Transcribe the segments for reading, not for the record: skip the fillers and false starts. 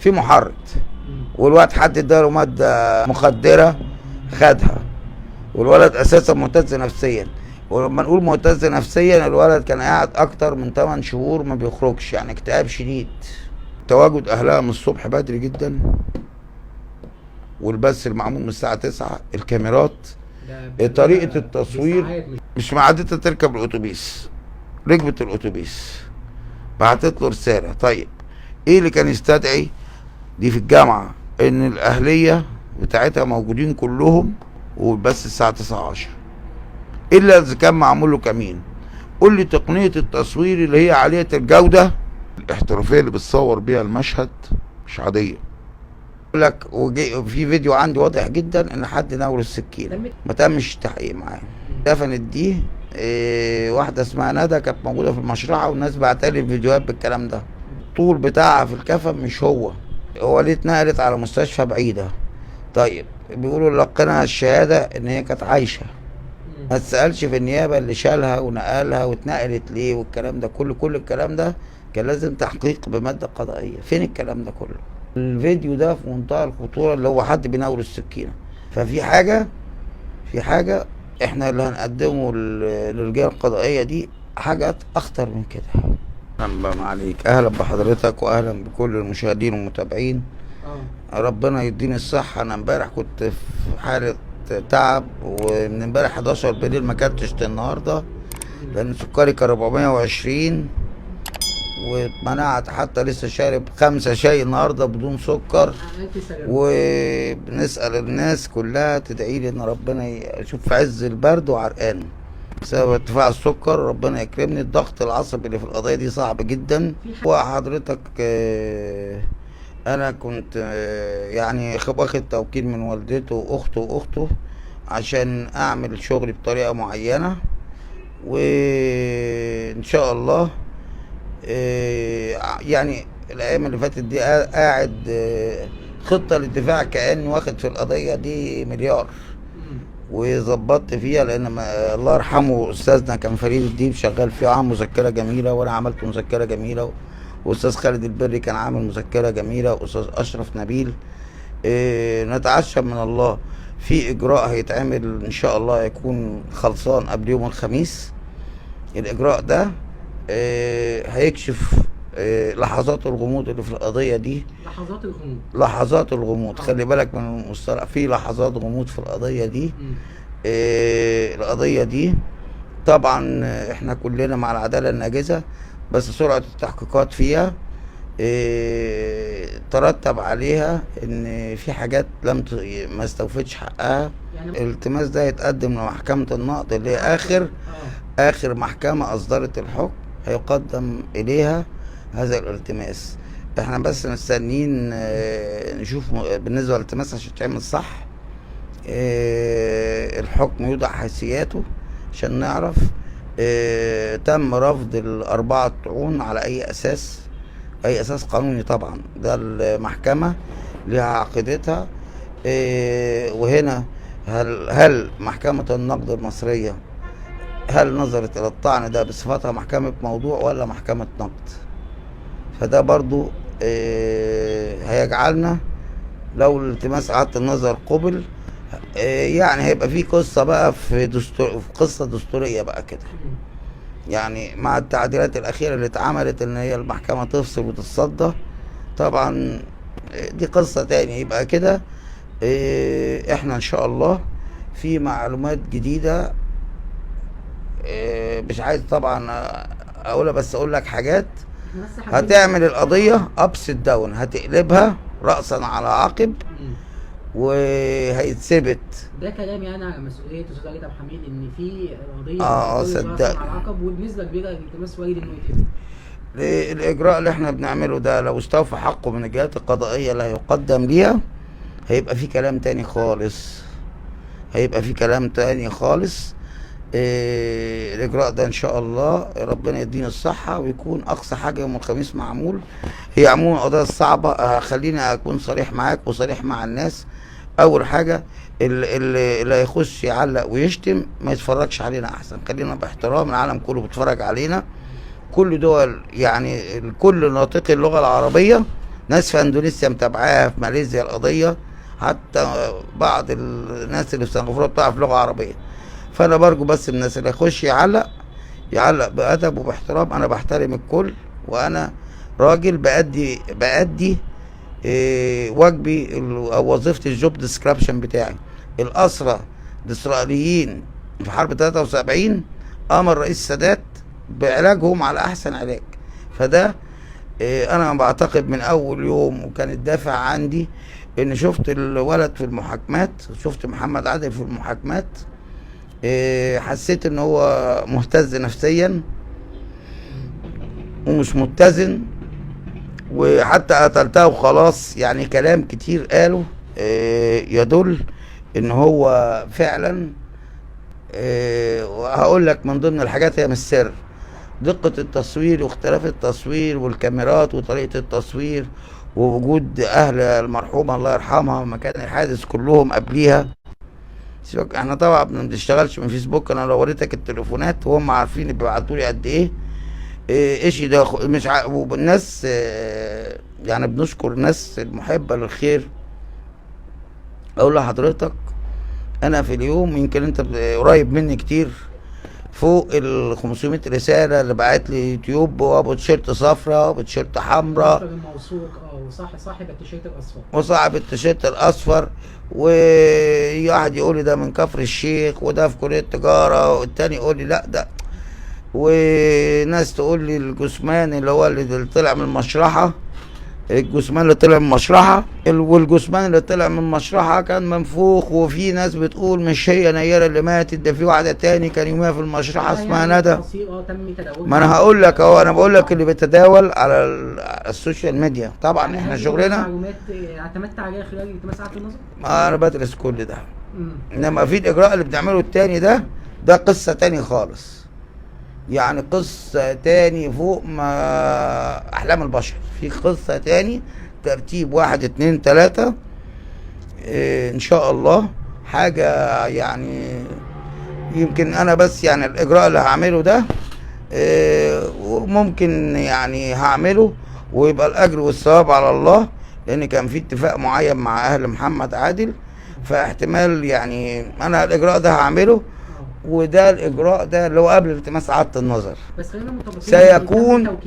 في محرض والواد حد اداله ماده مخدره خدها، والولد اساسا مهتز نفسيا. ولما نقول مهتز نفسيا، الولد كان قاعد اكتر من 8 شهور ما بيخرجش، يعني اكتئاب شديد. تواجد اهلها من الصبح بدري جدا، والبث المعمول من الساعه 9، الكاميرات، طريقه التصوير. مش معدتها تركب الاتوبيس، ركبت الاتوبيس بعتت له رساله. طيب ايه اللي كان يستدعي دي في الجامعه ان الاهليه بتاعتها موجودين كلهم، وبس الساعه 9 10، الا اذا كان معمول له كمين. قول لي تقنيه التصوير اللي هي عاليه الجوده، الاحترافيه اللي بتصور بيها المشهد مش عاديه. يقول لك في فيديو عندي واضح جدا ان حد ناول السكينه، ما تمش التحقيق معاه. دفنت دي واحده اسمها ندى، كانت موجوده في المشرحه، والناس بعتلي الفيديوهات بالكلام ده. الطول بتاعها في الكفن مش هو ليه اتنقلت على مستشفى بعيده. طيب بيقولوا لقنا الشهاده ان هي كانت عايشه، ما تسالش في النيابه اللي شالها ونقلها واتنقلت ليه والكلام ده كله. كل الكلام ده كان لازم تحقيق بماده قضائيه. فين الكلام ده كله؟ الفيديو ده في منتهى الخطوره، اللي هو حد بيناول السكينه. ففي حاجه احنا اللي هنقدمه للرجال القضائيه دي حاجات اخطر من كده. الله عليك، اهلا بحضرتك واهلا بكل المشاهدين والمتابعين. ربنا يديني الصحه. انا امبارح كنت في حاله تعب، ومن امبارح 11 بالليل ما كنتش النهارده، لان سكري كان 420، واتمنعت. حتى لسه شارب 5 شاي النهارده بدون سكر. وبنسال الناس كلها تدعي لي ان ربنا يشوف في عز البرد وعرقان بسبب ارتفاع السكر. ربنا يكرمني. الضغط العصبي اللي في القضيه دي صعب جدا. وحضرتك انا كنت يعني واخد توكيل من والدته واخته عشان اعمل شغلي بطريقه معينه، وان شاء الله يعني الايام اللي فاتت دي قاعد خطه للدفاع، كاني واخد في القضيه دي مليار، وظبطت فيها. لان الله يرحمه استاذنا كان فريد الديب شغال فيها، عامل مذكره جميله، وانا عملت مذكره جميله، واستاذ خالد البري كان عامل مذكره جميله، واستاذ اشرف نبيل. نتعشم من الله في اجراء هيتعمل ان شاء الله، يكون خلصان قبل يوم الخميس. الاجراء ده هيكشف لحظات الغموض اللي في القضيه دي. لحظات الغموض خلي بالك من المصطلح، في لحظات غموض في القضيه دي. القضيه دي طبعا احنا كلنا مع العداله الناجزه، بس سرعه التحقيقات فيها ترتب عليها ان في حاجات ما استوفتش حقها. يعني الالتماس ده يتقدم لمحكمه النقض، اللي هي اخر محكمه اصدرت الحكم، هيقدم اليها هذا الالتماس. احنا بس مستنيين نشوف بالنسبه للالتماس عشان تعمل صح الحكم يوضع حيثياته، عشان نعرف تم رفض ال4 طعون على اي اساس قانوني. طبعا ده المحكمه لها عقيدتها. وهنا هل محكمه النقد المصريه هل نظرت الى الطعن ده بصفتها محكمة موضوع ولا محكمة نقد؟ فده برضو هيجعلنا لو الالتماس اعادة النظر قبل، يعني هيبقى في قصة بقى في قصة دستورية بقى كده، يعني مع التعديلات الأخيرة اللي اتعملت ان هي المحكمة تفصل وتتصدى. طبعا دي قصة تاني. يبقى كده احنا ان شاء الله في معلومات جديدة. مش عايز طبعا اقولها، بس اقول لك حاجات هتعمل القضيه ابسط داون، هتقلبها راسا على عقب، وهيتثبت. ده كلامي انا على مسؤوليه استاذ علي عبد الحميد، ان في قضيه صدق على العقب، وبنسبه كبيره الالتماس وارد انه يتم. الاجراء اللي احنا بنعمله ده لو استوفى حقه من الجهات القضائيه اللي هيقدم ليها، هيبقى في كلام تاني خالص. الاجراء ده ان شاء الله ربنا يدينا الصحه، ويكون اقصى حاجه يوم الخميس معمول. هي عموما القضايا الصعبه، خليني اكون صريح معاك وصريح مع الناس. اول حاجه اللي هيخش يعلق ويشتم ما يتفرجش علينا احسن. خلينا باحترام، العالم كله بيتفرج علينا، كل دول يعني كل ناطقي اللغه العربيه ناس في اندونيسيا متابعاها، في ماليزيا القضيه، حتى بعض الناس اللي في سنغافوره بتعرف لغه عربيه. فانا برجو بس الناس اللي يخش يعلق بادب وباحترام. انا بحترم الكل، وانا راجل بأدي واجبي او وظيفتي، الجوب ديسكريبشن بتاعي. الاسرى الاسرائيليين في حرب 73 امر رئيس السادات بعلاجهم على احسن علاج. فده انا بعتقد من اول يوم، وكان الدافع عندي ان شفت الولد في المحاكمات، شفت محمد عادل في المحاكمات، حسيت ان هو مهتز نفسيا ومش متزن، وحتى قتلتها وخلاص. يعني كلام كتير قاله يدل ان هو فعلا، وهقول لك من ضمن الحاجات، هي مش سر، دقة التصوير واختلاف التصوير والكاميرات وطريقة التصوير، ووجود اهل المرحومة الله يرحمها مكان الحادث كلهم قبليها. احنا طبعا ما بنشتغلش من فيسبوك، انا لو وريتك التليفونات وهم عارفين بيبعتوا لي قد ايه. ايش ده مش والناس يعني بنشكر الناس المحبة للخير. اقول لحضرتك انا في اليوم، يمكن انت قريب مني كتير، فوق ال 500 رسالة اللي بعت لي يوتيوب، وابو تيشيرت صفراء وابو تيشيرت حمراء، الموثوق صاحب التيشيرت الاصفر، وصاحب التيشيرت الاصفر، وواحد يقول لي ده من كفر الشيخ، وده في كلية تجارة، والتاني يقول لي لا ده، وناس تقول لي الجثمان اللي هو اللي طلع من المشرحة، الجثمان اللي طلع من المشرحة، والجثمان اللي طلع من المشرحة كان منفوخ. وفي ناس بتقول مش هي نيرة اللي ماتت، ده في واحدة تاني كان يوميها في المشرحة اسمها ندى. ما انا هقول لك اهو، انا بقول لك اللي بيتداول على السوشيال ميديا. طبعا احنا شغلنا معلومات اعتمدت عليها خلال التماس ساعات النظر. انا بدرس كل ده، انما في الاجراء اللي بنعمله التاني ده قصة تاني خالص، يعني قصة تاني فوق ما أحلام البشر. في قصة تاني، ترتيب 1 2 3 إن شاء الله. حاجة يعني يمكن أنا بس يعني الإجراء اللي هعمله ده ممكن يعني هعمله ويبقى الأجر والثواب على الله، لأن كان في اتفاق معين مع أهل محمد عادل، فاحتمال يعني أنا الإجراء ده هعمله. وده الاجراء ده اللي هو قبل التماس اعاده النظر. بس خلينا متفقين سيكون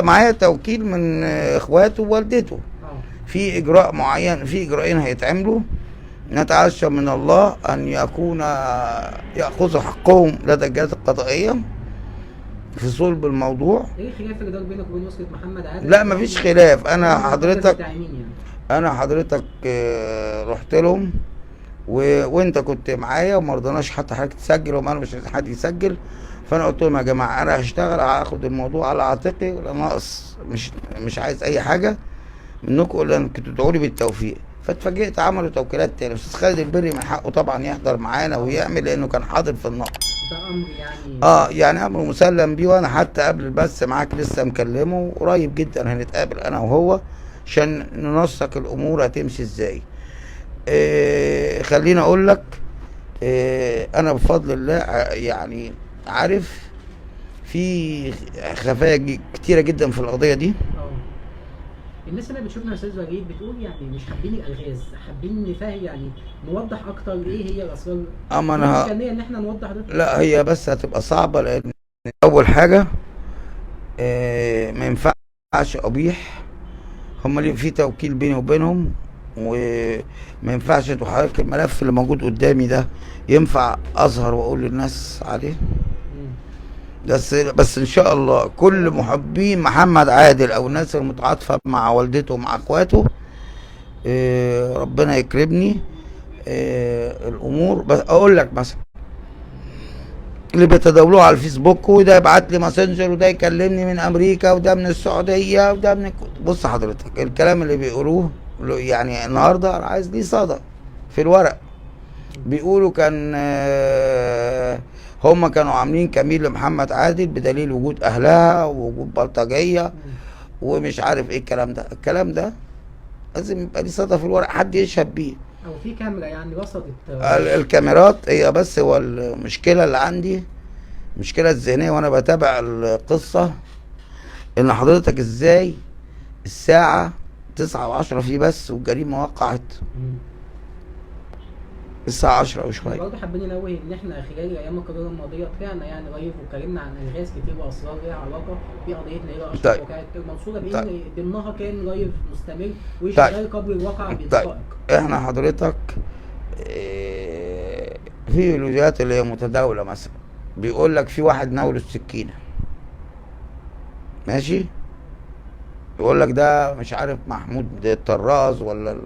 معايا توكيل من اخواته ووالدته. في اجراء معين، في اجراءين هيتعملوا، نتعشى من الله ان يكون ياخذوا حقهم لدى الجهات القضائيه في صلب الموضوع. ايه خلاف الجدار بينك وبين اسره محمد عادل؟ لا مفيش خلاف. انا حضرتك رحت لهم وانت كنت معايا، وما رضناش حتى حضرتك تسجل، وما انا مش عايز حد يسجل. فانا قلت لهم يا جماعه انا هشتغل، هاخد الموضوع على عاتقي، ولا ناقص، مش عايز اي حاجه منكم الا انكم تدعوا لي بالتوفيق. فاتفاجئت عملوا توكيلات تاني. استاذ خالد البري من حقه طبعا يحضر معانا ويعمل، لانه كان حاضر في النقط. ده امر يعني يعني امر مسلم بيه. وانا حتى قبل البث معاك لسه مكلمه، قريب جدا هنتقابل انا وهو عشان ننسق الامور هتمشي ازاي. خليني اقول لك، انا بفضل الله يعني عارف في خفايا كتيره جدا في القضيه دي. الناس اللي بتشوفنا يا استاذ وليد بتقول يعني مش حابين الالغاز، حابين نفهم يعني نوضح اكتر ايه هي الاسرار. اما انا ان احنا نوضح ده. لا هي بس هتبقى صعبه، لان اول حاجه ما ينفعش ابيح، هم اللي في توكيل بيني وبينهم، وما ينفعش حضرتك الملف اللي موجود قدامي ده ينفع اظهر واقول للناس عليه. بس ان شاء الله كل محبين محمد عادل او الناس المتعاطفه مع والدته ومع اخواته ربنا يكرمني الامور. بس اقول لك مثلا اللي بيتداولوه على الفيسبوك، وده يبعت لي ماسنجر، وده يكلمني من امريكا، وده من السعوديه، وده من بص حضرتك الكلام اللي بيقولوه يعني النهارده انا عايز ليه صدى في الورق. بيقولوا كان هم كانوا عاملين كمين لمحمد عادل بدليل وجود اهلها ووجود بلطجيه ومش عارف ايه الكلام ده لازم يبقى ليه صدى في الورق، حد يشهد بيه، او في كاميرا يعني رصدت الكاميرات. هي بس هو المشكله اللي عندي، المشكله الذهنيه وانا بتابع القصه، ان حضرتك ازاي الساعه 9:10 فيه بس، والجريمة وقعت مم. الساعة 10 وشوية. برضه حابين ننوه ان احنا خلال الايام القليله الماضيه طلعنا يعني لايف واتكلمنا عن الغاز كتير واسرار ليها علاقه بقضيه ليلى اشرف طيب. وكانت المنصوره بان طيب. ضمنها كان لايف مستمر وشغال قبل الواقع طيب بدقائق. احنا حضرتك في فيديوهات اللي هي متداولة مثلا بيقول لك في واحد ناوله السكينة، ماشي، يقول لك ده مش عارف محمود طراز ولا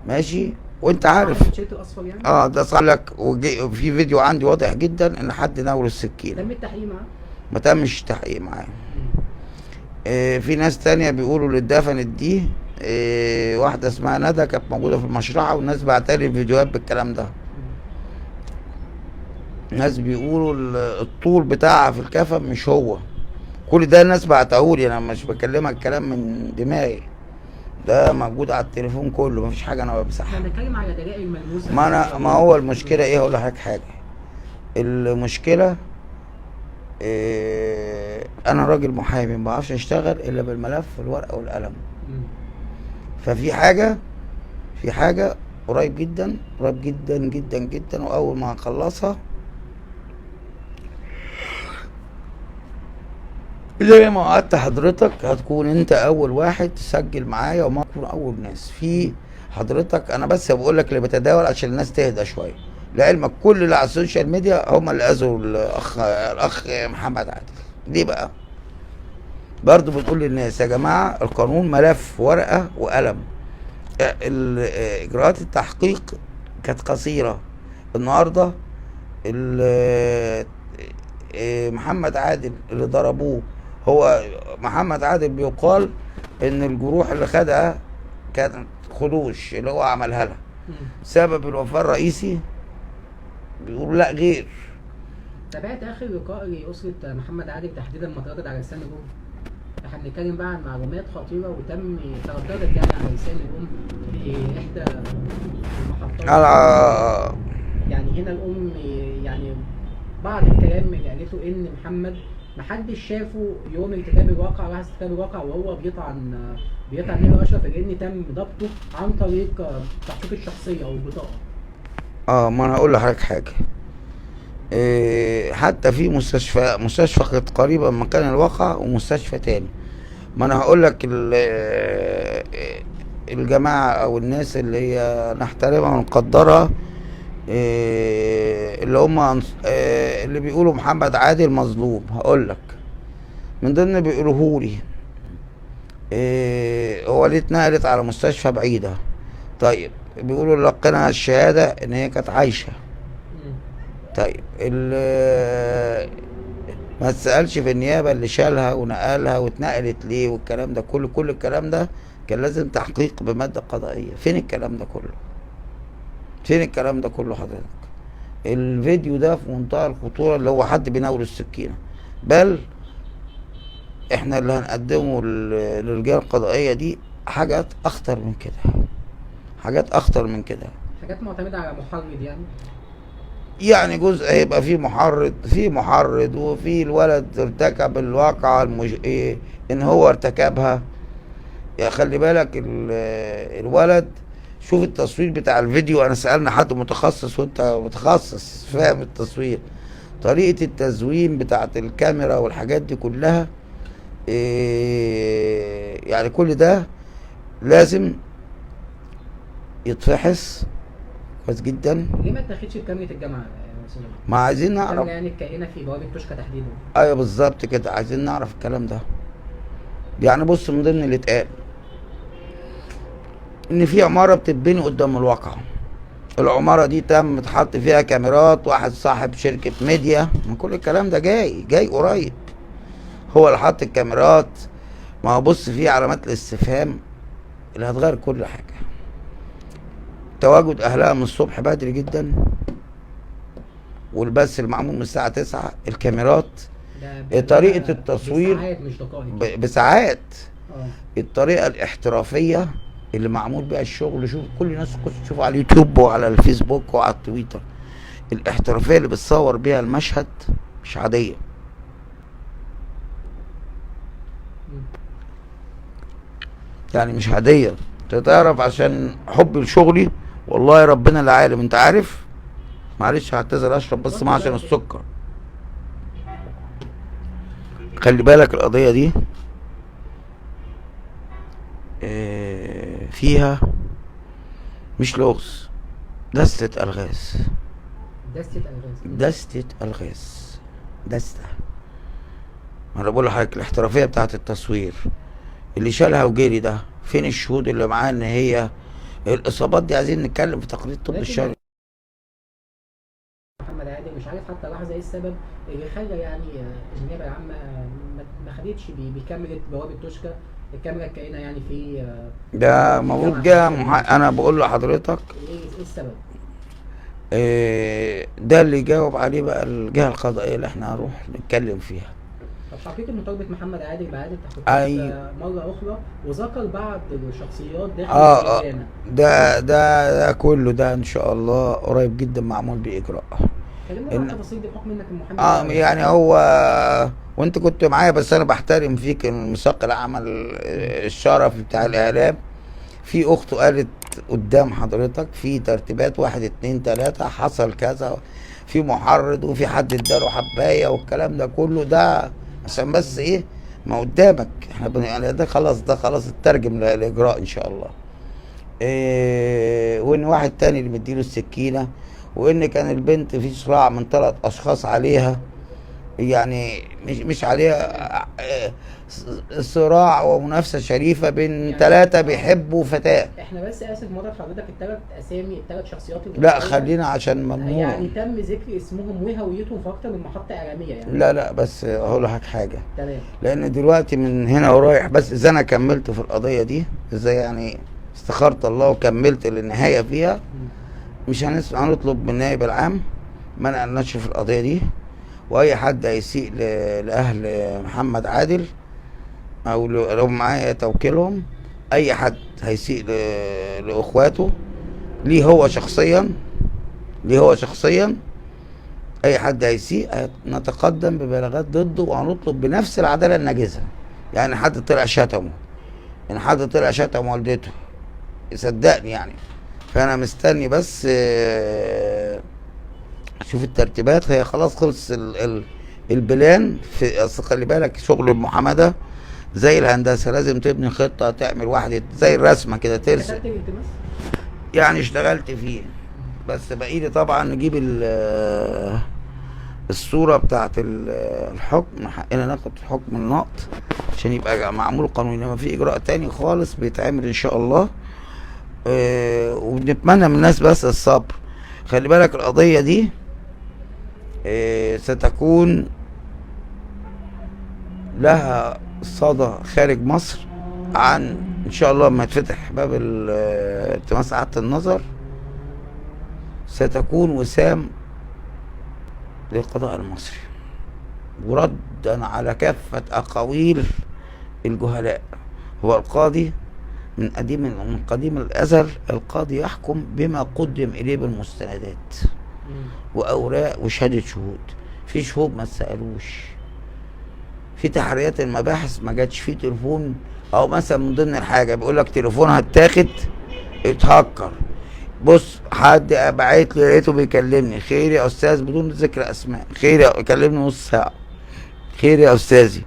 ماشي، وانت عارف التيشيرت الاصفر يعني ده صار لك. وفي فيديو عندي واضح جدا ان حد ناوله السكينة. تم التحقيق معاه؟ ما تمش تحقيق معاه. في ناس تانية بيقولوا اللي اتدفنت دي واحدة اسمها ندى كانت موجودة في المشرحة، والناس بعتلي فيديوهات بالكلام ده. ناس بيقولوا الطول بتاعها في الكفن مش هو. كل ده الناس بعتهولي، انا مش بكلمك كلام من دماغي، ده موجود على التليفون كله، مفيش حاجة انا بمسحها. احنا بنتكلم على دلائل ملموسة. ما هو المشكلة ايه؟ هقول لحضرتك حاجة. المشكلة انا راجل محامي ما بعرفش اشتغل الا بالملف والورقه والقلم. ففي حاجه قريب جدا جدا جدا، واول ما هخلصها زي ما وعدت حضرتك هتكون انت اول واحد تسجل معايا، وما تكون اول ناس في حضرتك. انا بس بقول لك اللي بتداول عشان الناس تهدى شويه. لعلمك كل اللي على السوشيال ميديا هم اللي اذوا الاخ محمد عادل. ليه بقى؟ برضه بنقول للناس يا جماعه القانون ملف ورقه وقلم. اجراءات التحقيق كانت قصيره. النهارده محمد عادل اللي ضربوه، هو محمد عادل بيقال ان الجروح اللي خدها كانت خدوش اللي هو عملها لها. سبب الوفاه الرئيسي بيقولوا لا غير. تابعت اخر لقاء لاسره محمد عادل تحديدا ما تردد على لسان الام. احنا بنتكلم بقى عن معلومات خطيره وتم ترددت يعني على لسان الام في احدى المحطات. يعني هنا الام يعني بعض الكلام اللي قالته ان محمد محدش شافه يوم ارتكاب الواقع، لحظه ارتكاب الواقع وهو بيطعن ليلى اشرف، لان تم ضبطه عن طريق تحقيق الشخصيه او البطاقه. ما انا هقول لحضرتك حاجه. حتى في مستشفى كانت قريبه من مكان الواقع ومستشفى تاني. ما انا هقول لك الجماعه او الناس اللي هي نحترمها ونقدرها، اللي هم اللي بيقولوا محمد عادل مظلوم. هقول لك من ضمن بيقولوهولي هو اللي اتنقلت على مستشفى بعيده. طيب بيقولوا لقينا الشهاده ان هي كانت عايشه. طيب ما تسألش في النيابة اللي شالها ونقلها واتنقلت ليه والكلام ده كله. كل الكلام ده كان لازم تحقيق بمادة قضائية. فين الكلام ده كله؟ فين الكلام ده كله حضرتك؟ الفيديو ده في منتهى الخطورة، اللي هو حد بيناول السكينة. بل احنا اللي هنقدمه للرجال القضائية دي حاجات أخطر من كده، حاجات أخطر من كده، حاجات معتمدة على محرض يعني جزء هيبقى فيه محرض وفي الولد ارتكب الواقعة ان هو ارتكبها. يا خلي بالك الولد، شوف التصوير بتاع الفيديو. انا سألنا حد متخصص وانت متخصص فاهم التصوير، طريقة التزويم بتاعت الكاميرا والحاجات دي كلها. يعني كل ده لازم يتفحص كويس جدا. ليه ما اتاخدش بكاميرا الجامعه؟ ما عايزين نعرف يعني الكائنه في بوابه توشكا تحديدا. ايوه بالظبط كده، عايزين نعرف الكلام ده. يعني بص، من ضمن اللي اتقال ان في عماره بتتبني قدام الواقع. العماره دي تم اتحط فيها كاميرات، واحد صاحب شركه ميديا، من كل الكلام ده جاي قريب، هو اللي حط الكاميرات. ما هو بص، في علامات الاستفهام اللي هتغير كل حاجه. تواجد اهلها من الصبح بدري جدا، والبث المعمول من الساعه 9، الكاميرات، طريقه التصوير بساعات مش دقائق، بساعات. الطريقه الاحترافيه اللي معمول بيها الشغل. شوف كل الناس تشوفوا على اليوتيوب وعلى الفيسبوك وعلى التويتر، الاحترافيه اللي بتصور بيها المشهد مش عاديه. يعني مش عاديه. انت تعرف عشان حبي لشغلي والله ربنا اللي عالم، انت عارف. معلش هعتذر اشرب بس ما عشان السكر. خلي بالك القضيه دي فيها مش لغز، دستة الغاز. دستة الغاز. دستة. ما انا بقول لحضرتك الاحترافيه بتاعت التصوير اللي شالها وجري ده، فين الشهود اللي معاه ان هي الاصابات دي؟ عايزين نتكلم في تقرير الطب الشرعي. محمد عادل مش عارف حتى لحظه ايه السبب اللي خلى يعني النيابه العامه ما خدتش بكاميرا بوابه توشكا، الكاميرا الكائنه يعني في ده المفروض انا بقول لحضرتك ايه السبب؟ ده اللي يجاوب عليه بقى الجهه القضائيه اللي احنا هنروح نتكلم فيها. طب حقيقة مطالبة محمد عادل بعد التحقيقات مرة أخرى وذكر بعض الشخصيات داخل السجانة. ده كله ده إن شاء الله قريب جدا معمول بإجراء. كلمنا عن التفاصيل دي بحكم إنك المحامي. يعني هو وأنت كنت معايا، بس أنا بحترم فيك المساق العمل الشرفي بتاع الإعلام. في أخته قالت قدام حضرتك في ترتيبات 1 2 3 حصل كذا، في محرض وفي حد اداله حبايه والكلام ده كله، ده عشان بس ايه ما قدامك احنا يعني ده خلاص اترجم للاجراء ان شاء الله. وان واحد تاني اللي مديله السكينه، وان كان البنت في صراع من 3 اشخاص عليها، يعني مش عليها صراع ومنافسه شريفه بين يعني 3 بيحبوا فتاه. احنا بس اسف مره حضرتك ال3 اسامي ال3 شخصيات لا خلينا عشان ممنوع يعني تم ذكر اسمهم وهويتهم في اكتر من محطه اعلاميه يعني. لا بس هقول لك حاجه. تمام. لان دلوقتي من هنا ورايح بس اذا انا كملت في القضيه دي، اذا يعني استخرت الله وكملت للنهايه فيها، مش هنطلب من النائب العام منع النشر في القضيه دي. واي حد هيسيء لاهل محمد عادل او لو معايا توكيلهم، اي حد هيسيء لاخواته ليه هو شخصيا، اي حد هيسيء نتقدم ببلاغات ضده وهنطلب بنفس العداله الناجزه. يعني حد طلع شتمه، والدته، صدقني يعني. فانا مستني بس شوف الترتيبات. هي خلاص خلص البلان. في اصل خلي بالك شغل المحاماه ده زي الهندسه، لازم تبني خطه، تعمل واحده زي الرسمه كده ترسم. يعني اشتغلت فيه، بس بقيلي طبعا نجيب الصوره بتاعت الحكم، حقنا ناخد حكم النقض عشان يبقى معمول قانوني. انما في اجراء تاني خالص بيتعمل ان شاء الله. وبنتمنى من الناس بس الصبر. خلي بالك القضيه دي ستكون لها صدى خارج مصر عن ان شاء الله لما يتفتح باب التماس اعاده النظر، ستكون وسام للقضاء المصري وردا على كافة أقاويل الجهلاء. هو القاضي من قديم الأزل، القاضي يحكم بما قدم إليه بالمستندات وأوراق وشهادة شهود. في شهود ما تسألوش، في تحريات المباحث ما جاتش، في تليفون أو مثلا من ضمن الحاجة بيقول لك تليفونها اتاخد اتهكر. بص حد بعت لي لقيته بيكلمني، خير يا استاذ بدون ذكر اسماء، خير كلمني نص ساعه، خير يا استاذي.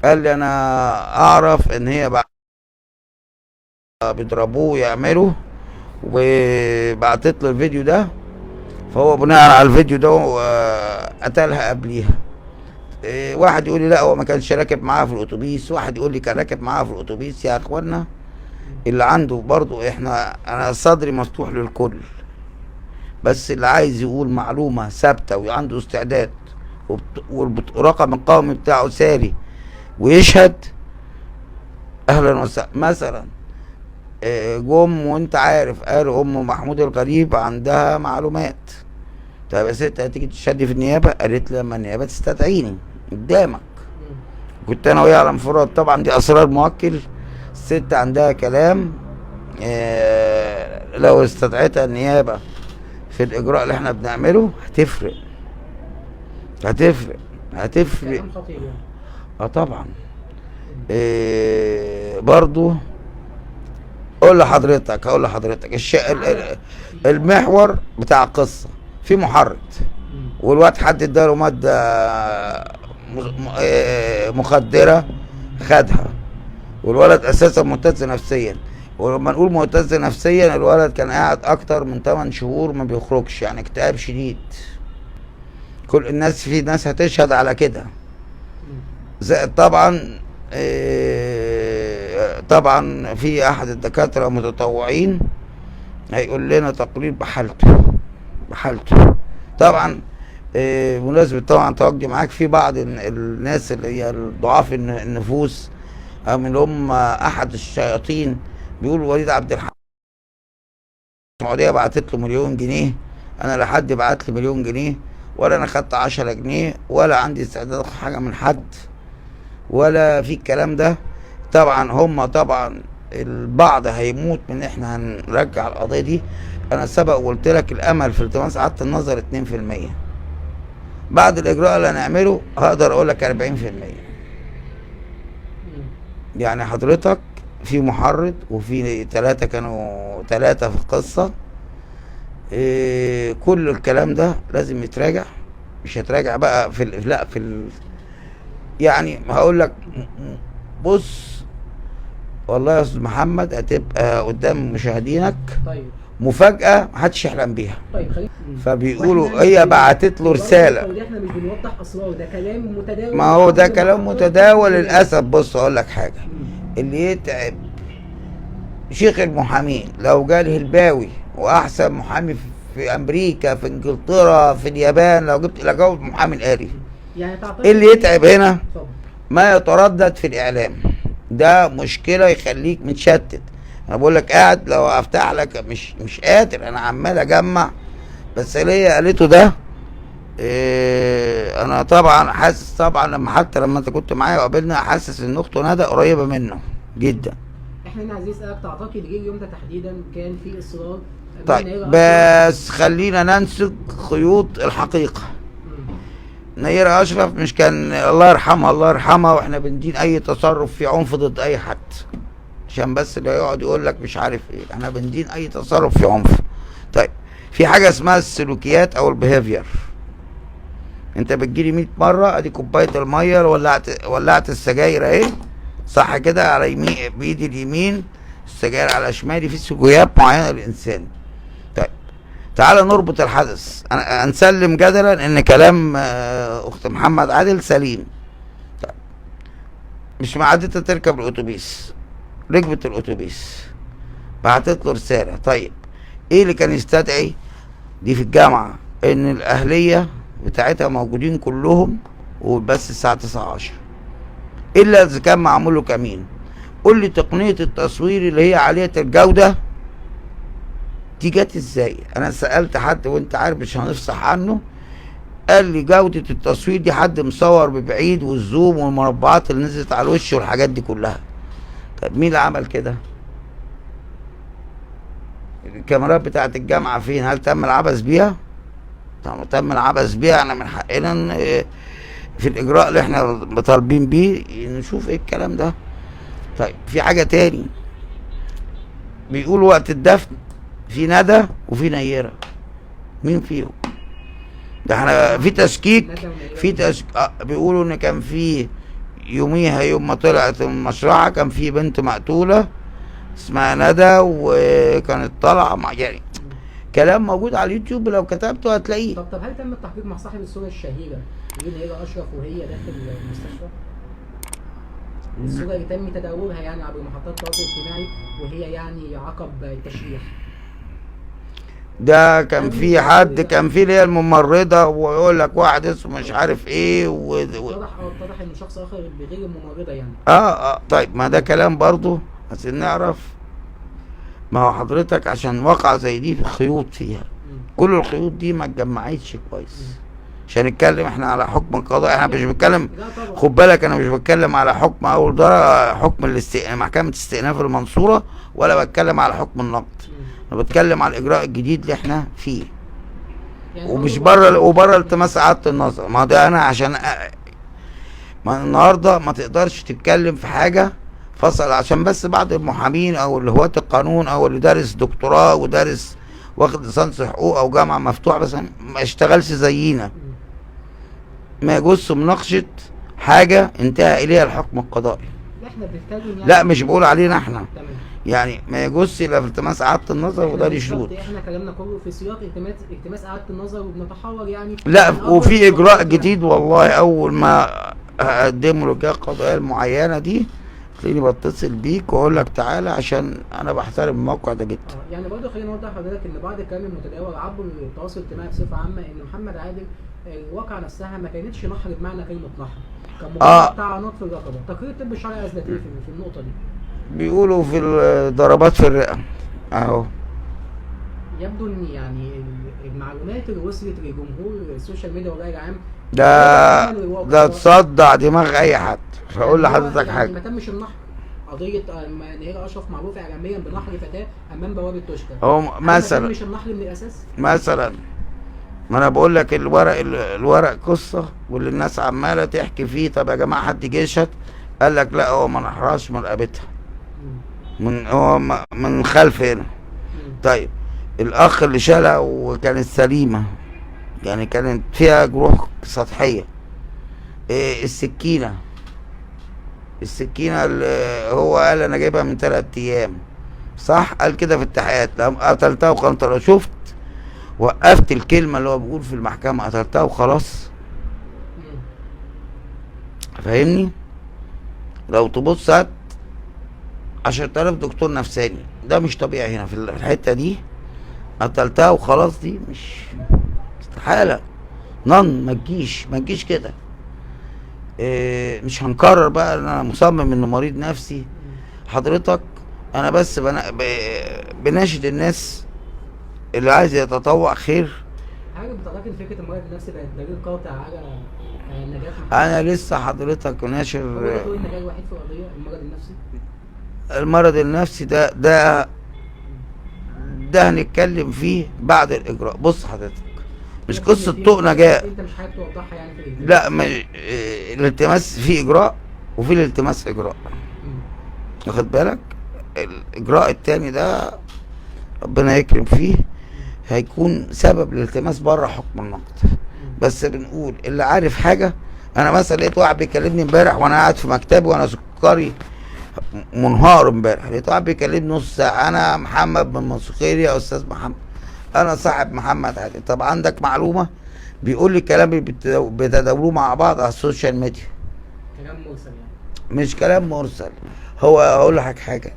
قال لي انا اعرف ان هي بيضربوه ويعملوا، وبعتت له الفيديو ده، فهو بناء على الفيديو ده قتلها قبليها. واحد يقول لي لا هو ما كانش راكب معاها في الاتوبيس، واحد يقول لي كان راكب معاها في الاتوبيس. يا اخوانا اللي عنده برضو انا صدري مفتوح للكل، بس اللي عايز يقول معلومة ثابتة وعنده استعداد والرقم القومي بتاعه ساري ويشهد، اهلا وسهلا. مثلا جم وانت عارف قالوا ام محمود الغريب عندها معلومات، طيب يا ست هتيجي تشهدي في النيابة؟ قالت لي لما النيابة تستدعيني قدامك. كنت انا وهي على انفراد، طبعا دي اسرار موكل. الست عندها كلام، لو استدعيتها النيابة في الإجراء اللي احنا بنعمله هتفرق. كلام خطير. طبعا. برضو هقول لحضرتك المحور بتاع القصه في محرض، والواد حد اداله ماده مخدره خدها، والولد اساسا مهتز نفسيا. ولما نقول مهتز نفسيا، الولد كان قاعد اكتر من 8 شهور ما بيخرجش، يعني اكتئاب شديد. كل الناس، في ناس هتشهد على كده. زائد طبعا في احد الدكاتره المتطوعين هيقول لنا تقرير بحالته. طبعا بمناسبة طبعا تواجدي معاك، في بعض الناس اللي هي ضعاف النفوس، او من هم احد الشياطين، بيقول وليد عبد الحميد السعوديه بعتت له مليون جنيه. انا لا حد بعت لي مليون جنيه، ولا انا خدت 10 جنيه، ولا عندي استعداد اخد حاجه من حد، ولا في الكلام ده. طبعا البعض هيموت من احنا هنرجع القضيه دي. انا سبق وقلت لك الامل في التماس اعاده النظر 2%. بعد الاجراء اللي هنعمله هقدر اقول لك 40%. يعني حضرتك في محرض، وفي 3 كانوا 3 في القصه. كل الكلام ده لازم يتراجع. مش هتراجع بقى يعني هقول لك، بص والله يا استاذ محمد، هتبقى قدام مشاهدينك طيب مفاجأة محدش يحلم بيها. طيب خلينا، فبيقولوا هي بعتت له رسالة. احنا مش بنوضح اسرار، ده كلام متداول. ما هو ده كلام متداول للأسف. بص أقول لك حاجة، اللي يتعب شيخ المحامين لو جال هلباوي وأحسن محامي في أمريكا، في إنجلترا، في اليابان، لو جبت محامي الآلي، يعني اللي يتعب هنا ما يتردد في الإعلام. ده مشكلة يخليك متشتت. انا بقول لك قاعد، لو افتح لك مش قادر، انا عمال اجمع. بس اللي هي قالته ده انا طبعا حاسس، طبعا حتى لما انت كنت معايا وقابلنا، حاسس ان اخته ندى قريبه منه جدا. احنا هنا عايزين اسالك، تعتقد جه اليوم ده تحديدا كان في اصرار؟ طيب بس خلينا ننسج خيوط الحقيقه. نيرة أشرف مش كان الله يرحمها واحنا بندين اي تصرف في عنف ضد اي حد، عشان بس اللي يقعد يقول لك مش عارف ايه، احنا بندين اي تصرف في عنف. طيب في حاجه اسمها السلوكيات او البيهافير. انت بتجيلي 100 مره، ادي كوبايه الميه، ولعت السجاير اهي، صح كده، على يمين بايدي اليمين، السجاير على شمالي، في سلوكيات معينه للانسان. طيب تعال نربط الحدث. انا نسلم جدلا ان كلام اخت محمد عادل سليم. طيب مش معدتها تركب الاتوبيس، ركبت الاتوبيس، بعتت له رساله. طيب ايه اللي كان يستدعي دي في الجامعه ان الاهليه بتاعتها موجودين كلهم، وبس الساعه 9:10، الا اذا كان معمول له كمين. قول لي تقنيه التصوير اللي هي عاليه الجوده دي جت ازاي؟ انا سالت حد وانت عارف مش هنفصح عنه، قال لي جوده التصوير دي حد مصور ببعيد، والزوم والمربعات اللي نزلت على الوش والحاجات دي كلها. طب مين اللي عمل كده؟ الكاميرات بتاعت الجامعه فين؟ هل تم العبث بيها؟ تم العبث بيها. احنا من حقنا في الاجراء اللي احنا طالبين بيه نشوف ايه الكلام ده. طيب في حاجه تاني، بيقولوا وقت الدفن في ندى وفي نيره، مين فيهم؟ ده احنا في تشكيك، بيقولوا ان كان في يوميها، يوم ما طلعت المشرعه، كان في بنت مقتوله اسمها ندى، وكانت طالعه يعني كلام موجود على اليوتيوب، لو كتبته هتلاقيه. طب هل تم التحقيق مع صاحب الصوره الشهيره نيرة أشرف وهي داخل المستشفى؟ الصوره اللي تم تداولها يعني عبر محطات التواصل الاجتماعي، وهي يعني عقب التشريح. ده كان في حد، كان في اللي هي الممرضه، ويقول لك واحد اسمه مش عارف ايه اتضح ان شخص اخر بغير الممرضه يعني. طيب ما ده كلام برضه عشان نعرف. ما هو حضرتك عشان واقع زي دي في خيوط فيها، كل الخيوط دي ما اتجمعتش كويس عشان نتكلم احنا على حكم القضاء. احنا مش بنتكلم، خد بالك، انا مش بتكلم على حكم اول درجه، حكم محكمه استئناف المنصوره، ولا بتكلم على حكم النقد. انا بتكلم على الاجراء الجديد اللي احنا فيه، يعني ومش بره التماس اعاده النظر. ما ده انا عشان ما النهارده ما تقدرش تتكلم في حاجه فصل عشان بس بعض المحامين او اللي هواة القانون او اللي دارس دكتوراه ودارس واخد ليسانس حقوق او جامعه مفتوحه بس ما اشتغلش زينا، ما يجوز مناقشه حاجه انتهى اليها الحكم القضائي. احنا بنتكلم يعني لا مش بقول علينا احنا، تمام. يعني ما يجوز الا في التماس اعاده النظر وده ليه شروط. احنا كلامنا كله في سياق التماس اعاده النظر، وبنتحور يعني. لا وفي اجراء جديد والله، اول ما اقدمه للجهه القضائيه المعينه دي تلاقيني بتصل بيك واقول لك تعالى عشان انا بحترم الموقع ده جدا. يعني برضه خلينا نوضح لحضرتك ان بعض الكلام المتداول عبر التواصل الاجتماعي بصفه عامه ان محمد عادل الواقعه نفسها ما كانتش نحر بمعنى كلمه نحر، كان مجرد طعنات في الرقبه. تقرير الطب الشرعي اثبت ايه في النقطه دي؟ بيقولوا في الضربات في الرئه اهو. يبدو ان يعني المعلومات اللي وصلت لجمهور السوشيال ميديا والراي العام ده تصدع دماغ اي حد. هقول لحضرتك حاجه، ما تمش النحر، قضيه نهير اشرف معروف اعلاميا بنحر فتاه امام بوابه تشكى، هو مثلا ما تمش النحر من الاساس مثلا. ما انا بقول لك الورق قصه واللي الناس عماله تحكي فيه. طب يا جماعه حد جه يشهد؟ قال لك لا هو ما نحرش من رقبتها، هو من خلف هنا. طيب الاخ اللي شالها وكانت سليمه يعني كانت فيها جروح سطحيه، السكينه اللي هو قال انا جايبها من 3 ايام صح؟ قال كده في التحقيقات لما قتلتها وخنطره. شفت؟ وقفت الكلمه اللي هو بيقول في المحكمه قتلتها وخلاص. فاهمني؟ لو تبص هات 10,000 دكتور نفساني، ده مش طبيعي هنا في الحته دي. قتلتها وخلاص دي مش استحاله، ما تجيش كده. مش هنكرر بقى ان انا مصمم انه مريض نفسي حضرتك. انا بس بناشد الناس اللي عايز يتطوع خير. حاجه بتعتقد فكره المرض النفسي بقت دليل قاطع على نجاح محمد؟ انا لسه حضرتك ناشر. هو ده النجاح الوحيد في القضيه المرض النفسي؟ المرض النفسي ده هنتكلم فيه بعد الاجراء. بص حضرتك مش قصه طوق نجاه. انت مش حابب توضحها يعني في الإجراء؟ لا الالتماس فيه اجراء وفي الالتماس اجراء، واخد بالك؟ الاجراء التاني ده ربنا يكرم فيه هيكون سبب الالتماس بره حكم النقد. بس بنقول اللي عارف حاجه. انا مثلا لقيت واحد بيكلمني امبارح وانا قاعد في مكتبي وانا سكري منهار امبارح، لقيت واحد بيكلمني نص ساعه، انا محمد من منصوريه يا استاذ محمد، انا صاحب محمد عادل. طب عندك معلومه؟ بيقول لي كلام بيتداولوه مع بعض على السوشيال ميديا، كلام مرسل يعني؟ مش كلام مرسل. هو اقول لك حاجه،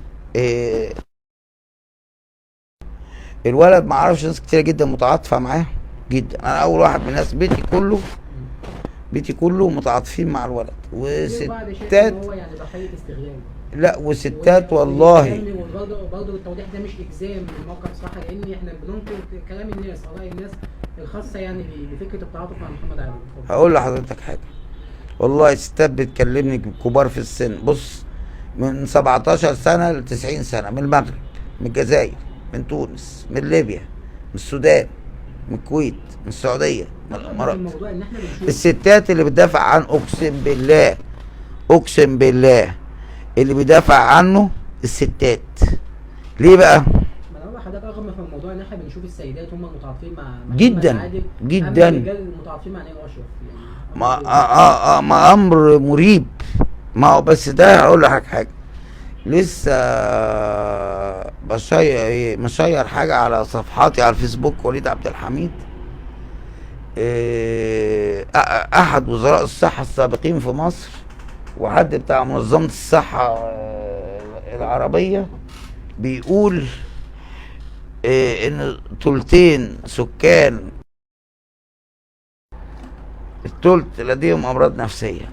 الولد ما اعرفش ناس كتير جدا متعاطفه معاه جدا. انا اول واحد من الناس، بيتي كله متعاطفين مع الولد. وستات هو يعني ضحيه استغلال. لا وستات والله. وبرضه التوضيح ده مش اجزام من الموقع الصح، لان احنا بننقل كلام الناس، اراء الناس الخاصه يعني بفكره التعاطف مع محمد عادل. هقول لحضرتك حاجه، والله ستات بتكلمني كبار في السن. بص من 17 سنه ل 90 سنه، من المغرب، من الجزائر، من تونس، من ليبيا، من السودان، من الكويت، من السعوديه، من الامارات. الستات اللي بتدافع عن اقسم بالله اللي بيدافع عنه الستات. ليه بقى؟ ما انا بقول لحضرتك رغم في الموضوع ان احنا بنشوف السيدات هم المتعاطفين مع جدا عادل جدا، الرجال المتعاطفين مع نيل اشرف يعني ما امر مريب. ما هو بس ده هقول لك حاجه، لسه مشير حاجه على صفحاتي على الفيسبوك. وليد عبد الحميد احد وزراء الصحه السابقين في مصر وحد بتاع منظمه الصحه العربيه بيقول ان ثلثين سكان الثلث لديهم امراض نفسيه.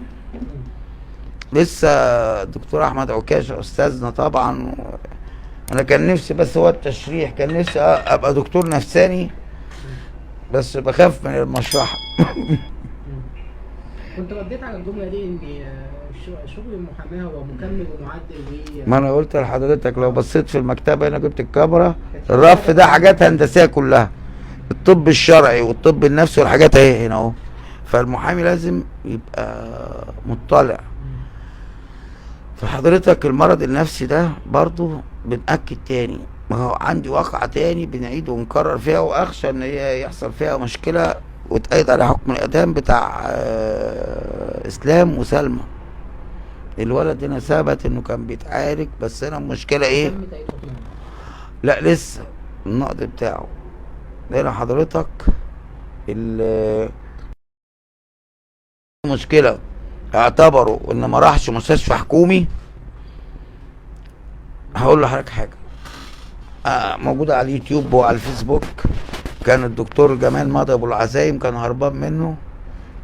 لسه الدكتور احمد عكاشه استاذنا طبعا، انا كان نفسي بس هو التشريح، كان نفسي ابقى دكتور نفساني بس بخاف من المشرحه. كنت رديت على الجمله دي ان شغل المحاماه هو مكمل ومعدل ما انا قلت لحضرتك لو بصيت في المكتبه هنا جبت الكاميرا، الرف ده حاجات هندسيه كلها، الطب الشرعي والطب النفسي والحاجات اهي هنا اهو. فالمحامي لازم يبقى مطلع. فحضرتك المرض النفسي ده برضو بنأكد تاني، ما هو عندي واقعة تاني بنعيد ونكرر فيها، واخشى ان هي يحصل فيها مشكلة وتقيد على حكم الاعدام بتاع اسلام وسلمى. الولد هنا ثبت انه كان بيتعالج، بس هنا المشكلة ايه؟ تم تأييد حكمهم. لا لسه النقد بتاعه هنا حضرتك. المشكلة اعتبروا ان ما راحش مستشفى حكومي. هقول لحضرتك حاجة موجودة على اليوتيوب وعلى الفيسبوك. كان الدكتور جمال ماضي ابو العزايم كان هربان منه،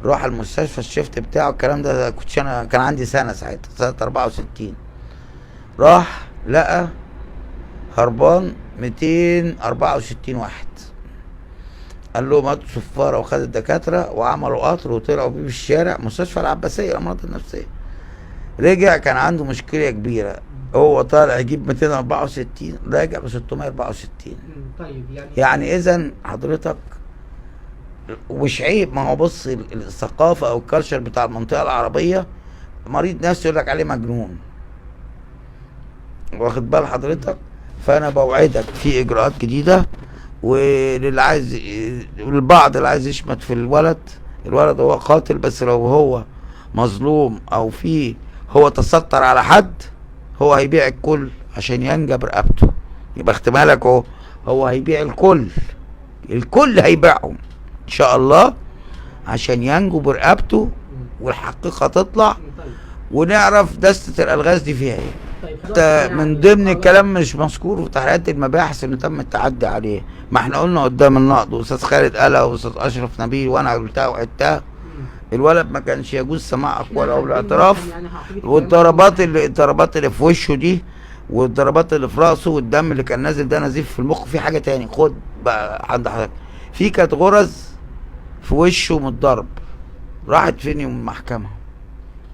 راح المستشفى الشيفت بتاعه. الكلام ده كنت انا كان عندي سنة ساعتها، سنة 64. راح لقى هربان 264 واحد. قال له ماتوا صفارة وخد الدكاترة وعملوا قطر وطلعوا بيه في الشارع، مستشفى العباسية الأمراض النفسية. رجع كان عنده مشكلة كبيرة، هو طالع يجيب 264 راجع ب 664. طيب يعني إذا حضرتك ومش عيب، ما هو بص الثقافة أو الكالتشر بتاع المنطقة العربية، مريض نفسي يقول لك عليه مجنون، واخد بال حضرتك؟ فأنا بوعدك في إجراءات جديدة، وللي عايز البعض اللي عايز يشمت في الولد هو قاتل، بس لو هو مظلوم او في هو تستر على حد هو هيبيع الكل عشان ينجى برقبته. يبقى اختمالك هو هيبيع الكل هيبيعهم ان شاء الله عشان ينجو برقبته والحقيقة تطلع ونعرف دستة الالغاز دي فيها ايه. من ضمن الكلام مش مذكور في تحريات المباحث انه تم التعدي عليه. ما احنا قلنا قدام النقد، واستاذ خالد قالها واستاذ اشرف نبيل وانا قلتها وعدتها. الولد ما كانش يجوز سماع اقواله او الاعتراف، والضربات اللي في وشه دي والضربات اللي في راسه والدم اللي كان نازل ده نزيف في المخ. في حاجه تاني خد بقى عند حضرتك، في كانت غرز في وشه من الضرب، راحت فين يوم المحكمه؟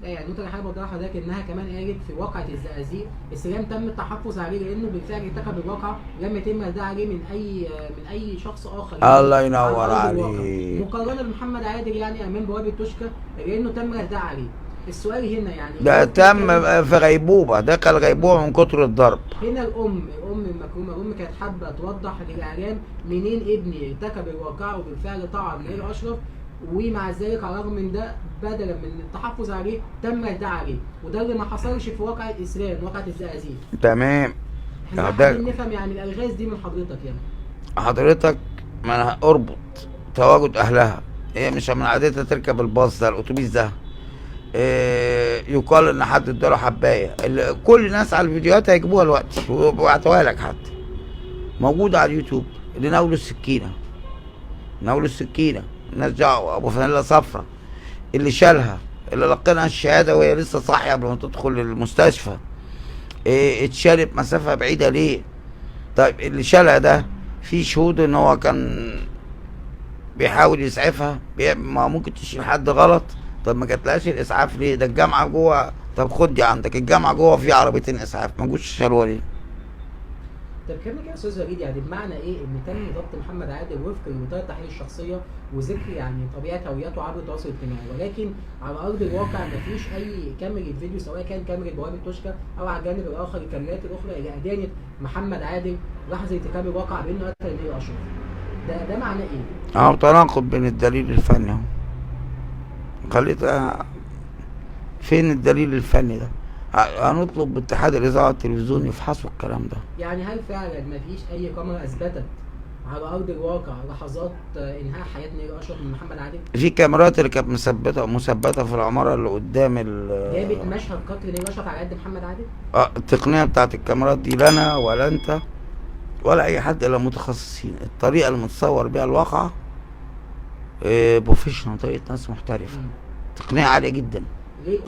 لا يعني نقطة حابب اوضحها لحضرتك انها كمان قالت في واقعة الزقازيق السلام تم التحفظ عليه لانه بالفعل ارتكب الواقعة، لم يتم الدعاء عليه من اي شخص اخر. الله ينور عليك. مقارنة بمحمد عادل يعني امام بوابة توشكا لانه تم الدعاء عليه. السؤال هنا يعني ده تم في غيبوبة، دخل غيبوبة من كتر الضرب. هنا الام المكرومة كانت حابة توضح للاعلام منين ابني ارتكب الواقعة وبالفعل طعن نيل اشرف، ومع ذلك على الرغم من ده بدلا من التحفظ عليه تم الدعاء عليه، وده اللي ما حصلش في واقع الاسلام، واقعة الزقازيق. تمام. احنا عايزين نفهم يعني الالغاز دي من حضرتك يعني. حضرتك ما انا اربط تواجد اهلها، هي مش من عادتها تركب الباص ده الاتوبيس ده. يقال ان حد اداله حبايه، كل الناس على الفيديوهات هيجيبوها دلوقتي وابعتوها لك حتى موجوده على اليوتيوب. اللي ناوله السكينه الناس دعوه ابو فانيلا صفرا، اللي شالها، اللي لقينا الشهاده وهي لسه صاحيه قبل ما تدخل المستشفى. اتشالت مسافه بعيده ليه؟ طيب اللي شالها ده في شهود ان هو كان بيحاول يسعفها، ما ممكن تشيل حد غلط. طب ما جاتلهاش الاسعاف ليه؟ ده الجامعه جوه. طب خد دي عندك الجامعه جوه في عربيتين اسعاف، ما جوش شالوها ليه؟ طب كلامك يا استاذ وليد يعني بمعنى ايه ان تم ضبط محمد عادل وفق لوزاره التحرير الشخصيه وذكر يعني طبيعه هويته عبر التواصل الاجتماعي، ولكن على ارض الواقع مفيش اي كاميرا فيديو سواء كان كاميرا بوابه توشكا او على الجانب الاخر الكاميرات الاخرى اللي ادانت محمد عادل لحظه ارتكاب الواقع بانه قتل نيل اشرف. ده معناه ايه؟ تناقض بين الدليل الفني اهو. فين الدليل الفني ده؟ هنطلب باتحاد الاذاعه والتلفزيون يفحصوا الكلام ده. يعني هل فعلا مفيش اي كاميرا اثبتت على ارض الواقع لحظات انهاء حياه نيل اشرف من محمد عادل؟ في كاميرات اللي كانت مثبته في العماره اللي قدام جابت مشهد قتل نيل اشرف على يد محمد عادل؟ التقنيه بتاعت الكاميرات دي لا انا ولا انت ولا اي حد الا متخصصين. الطريقه اللي متصور بيها الواقعه بروفيشنال، طريقه ناس محترفه، تقنيه عاليه جدا. ليه؟